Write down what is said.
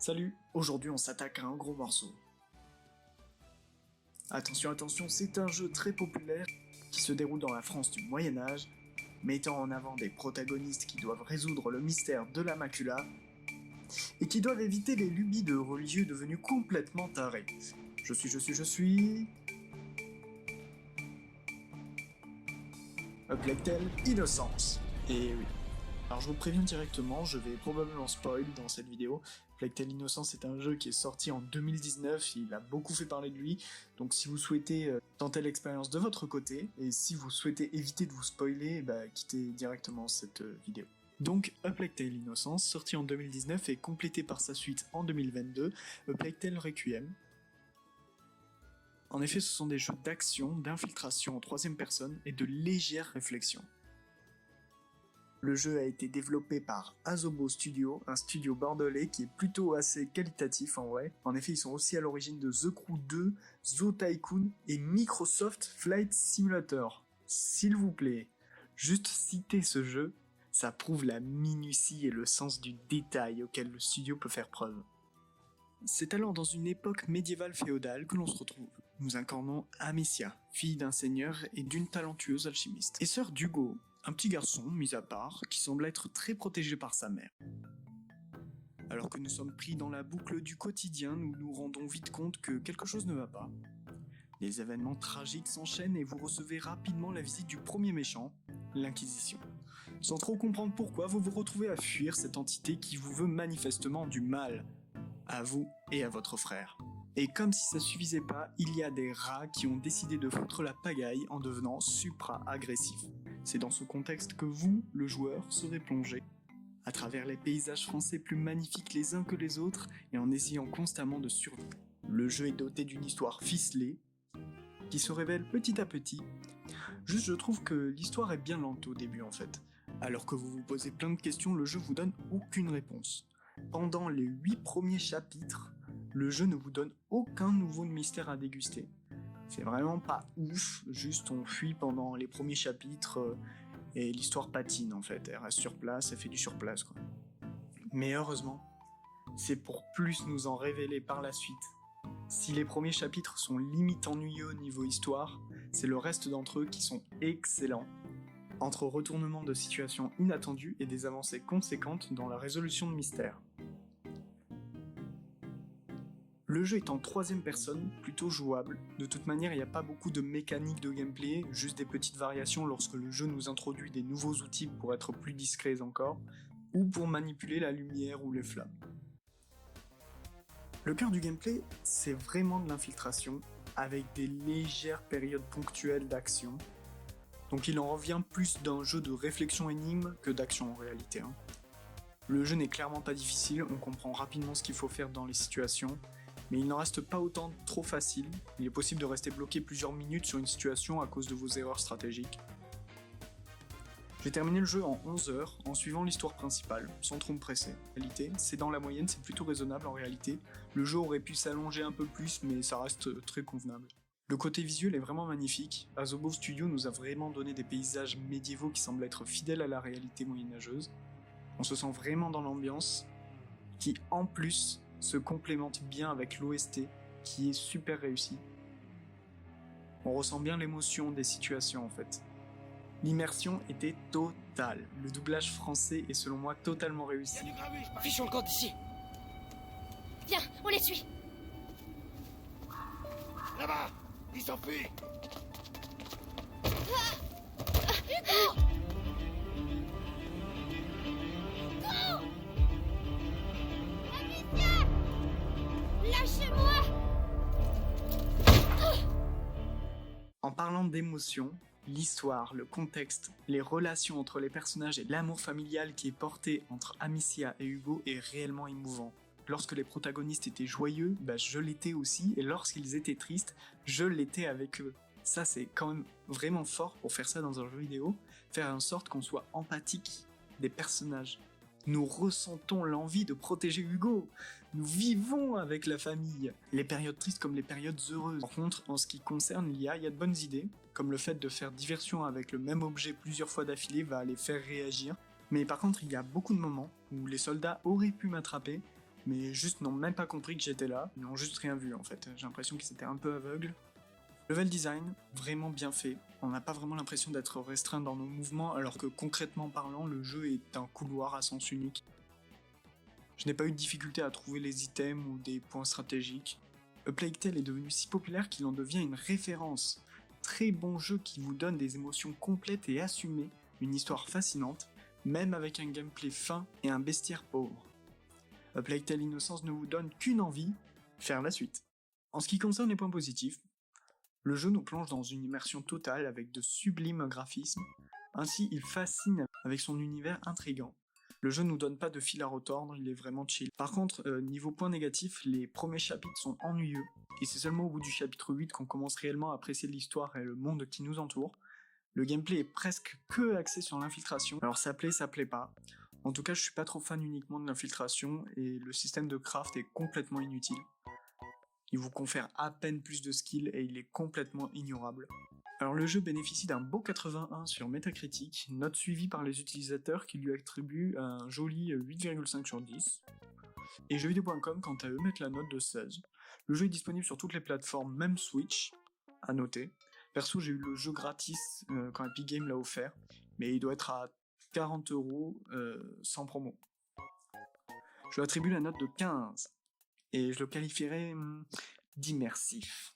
Salut, aujourd'hui on s'attaque à un gros morceau. Attention, attention, c'est un jeu très populaire qui se déroule dans la France du Moyen-Âge, mettant en avant des protagonistes qui doivent résoudre le mystère de la macula et qui doivent éviter les lubies de religieux devenus complètement tarés. Je suis... A Plague Tale Innocence. Et oui. Alors je vous préviens directement, je vais probablement spoil dans cette vidéo. Plague Tale Innocence est un jeu qui est sorti en 2019, il a beaucoup fait parler de lui, donc si vous souhaitez tenter l'expérience de votre côté, et si vous souhaitez éviter de vous spoiler, quittez directement cette vidéo. Donc A Plague Tale Innocence, sorti en 2019 et complété par sa suite en 2022, A Plague Tale Requiem. En effet, ce sont des jeux d'action, d'infiltration en troisième personne et de légère réflexion. Le jeu a été développé par Asobo Studio, un studio bordelais qui est plutôt assez qualitatif en vrai. En effet, ils sont aussi à l'origine de The Crew 2, Zoo Tycoon et Microsoft Flight Simulator. S'il vous plaît, juste citer ce jeu, ça prouve la minutie et le sens du détail auquel le studio peut faire preuve. C'est alors dans une époque médiévale féodale que l'on se retrouve. Nous incarnons Amicia, fille d'un seigneur et d'une talentueuse alchimiste, et sœur d'Hugo, un petit garçon, mis à part, qui semble être très protégé par sa mère. Alors que nous sommes pris dans la boucle du quotidien, nous nous rendons vite compte que quelque chose ne va pas. Les événements tragiques s'enchaînent et vous recevez rapidement la visite du premier méchant, l'Inquisition. Sans trop comprendre pourquoi, vous vous retrouvez à fuir cette entité qui vous veut manifestement du mal, à vous et à votre frère. Et comme si ça suffisait pas, il y a des rats qui ont décidé de foutre la pagaille en devenant supra-agressifs. C'est dans ce contexte que vous, le joueur, serez plongé, à travers les paysages français plus magnifiques les uns que les autres et en essayant constamment de survivre. Le jeu est doté d'une histoire ficelée, qui se révèle petit à petit. Juste je trouve que l'histoire est bien lente au début en fait. Alors que vous vous posez plein de questions, le jeu vous donne aucune réponse. Pendant les 8 premiers chapitres, le jeu ne vous donne aucun nouveau mystère à déguster. C'est vraiment pas ouf, juste on fuit pendant les premiers chapitres et l'histoire patine en fait, elle reste sur place, elle fait du surplace quoi. Mais heureusement, c'est pour plus nous en révéler par la suite. Si les premiers chapitres sont limite ennuyeux au niveau histoire, c'est le reste d'entre eux qui sont excellents. Entre retournements de situations inattendues et des avancées conséquentes dans la résolution de mystères. Le jeu est en troisième personne, plutôt jouable. De toute manière, il n'y a pas beaucoup de mécaniques de gameplay, juste des petites variations lorsque le jeu nous introduit des nouveaux outils pour être plus discrets encore, ou pour manipuler la lumière ou les flammes. Le cœur du gameplay, c'est vraiment de l'infiltration, avec des légères périodes ponctuelles d'action. Donc il en revient plus d'un jeu de réflexion énigme que d'action en réalité. Le jeu n'est clairement pas difficile, on comprend rapidement ce qu'il faut faire dans les situations, mais il n'en reste pas autant trop facile, il est possible de rester bloqué plusieurs minutes sur une situation à cause de vos erreurs stratégiques. J'ai terminé le jeu en 11 heures, en suivant l'histoire principale, sans trop me presser. En réalité, c'est dans la moyenne, c'est plutôt raisonnable en réalité. Le jeu aurait pu s'allonger un peu plus, mais ça reste très convenable. Le côté visuel est vraiment magnifique, Asobo Studio nous a vraiment donné des paysages médiévaux qui semblent être fidèles à la réalité moyenâgeuse. On se sent vraiment dans l'ambiance, qui en plus se complémente bien avec l'OST, qui est super réussi. On ressent bien l'émotion des situations en fait. L'immersion était totale, le doublage français est selon moi totalement réussi. Fichons le camp d'ici. Viens, on les suit. Là-bas, ils s'enfuient. Hugo! Amicia! Lâchez-moi! En parlant d'émotion, l'histoire, le contexte, les relations entre les personnages et l'amour familial qui est porté entre Amicia et Hugo est réellement émouvant. Lorsque les protagonistes étaient joyeux, je l'étais aussi, et lorsqu'ils étaient tristes, je l'étais avec eux. Ça c'est quand même vraiment fort pour faire ça dans un jeu vidéo, faire en sorte qu'on soit empathique des personnages. Nous ressentons l'envie de protéger Hugo. Nous vivons avec la famille. Les périodes tristes comme les périodes heureuses. Par contre, en ce qui concerne l'IA, il y a de bonnes idées, comme le fait de faire diversion avec le même objet plusieurs fois d'affilée va les faire réagir. Mais par contre, il y a beaucoup de moments où les soldats auraient pu m'attraper, mais juste n'ont même pas compris que j'étais là, ils n'ont juste rien vu en fait. J'ai l'impression qu'ils étaient un peu aveugles. Level design, vraiment bien fait. On n'a pas vraiment l'impression d'être restreint dans nos mouvements, alors que concrètement parlant, le jeu est un couloir à sens unique. Je n'ai pas eu de difficulté à trouver les items ou des points stratégiques. A Plague Tale est devenu si populaire qu'il en devient une référence. Très bon jeu qui vous donne des émotions complètes et assumées, une histoire fascinante, même avec un gameplay fin et un bestiaire pauvre. A Plague Tale Innocence ne vous donne qu'une envie, faire la suite. En ce qui concerne les points positifs, le jeu nous plonge dans une immersion totale avec de sublimes graphismes, ainsi il fascine avec son univers intrigant. Le jeu nous donne pas de fil à retordre, il est vraiment chill. Par contre, niveau point négatif, les premiers chapitres sont ennuyeux, et c'est seulement au bout du chapitre 8 qu'on commence réellement à apprécier l'histoire et le monde qui nous entoure. Le gameplay est presque que axé sur l'infiltration, alors ça plaît pas. En tout cas, je suis pas trop fan uniquement de l'infiltration, et le système de craft est complètement inutile. Il vous confère à peine plus de skills et il est complètement ignorable. Alors le jeu bénéficie d'un beau 81 sur Metacritic, note suivie par les utilisateurs qui lui attribuent un joli 8,5 sur 10. Et jeuxvideo.com quant à eux mettent la note de 16. Le jeu est disponible sur toutes les plateformes, même Switch, à noter. Perso j'ai eu le jeu gratis quand Epic Games l'a offert, mais il doit être à 40€ sans promo. Je lui attribue la note de 15. Et je le qualifierais d'immersif.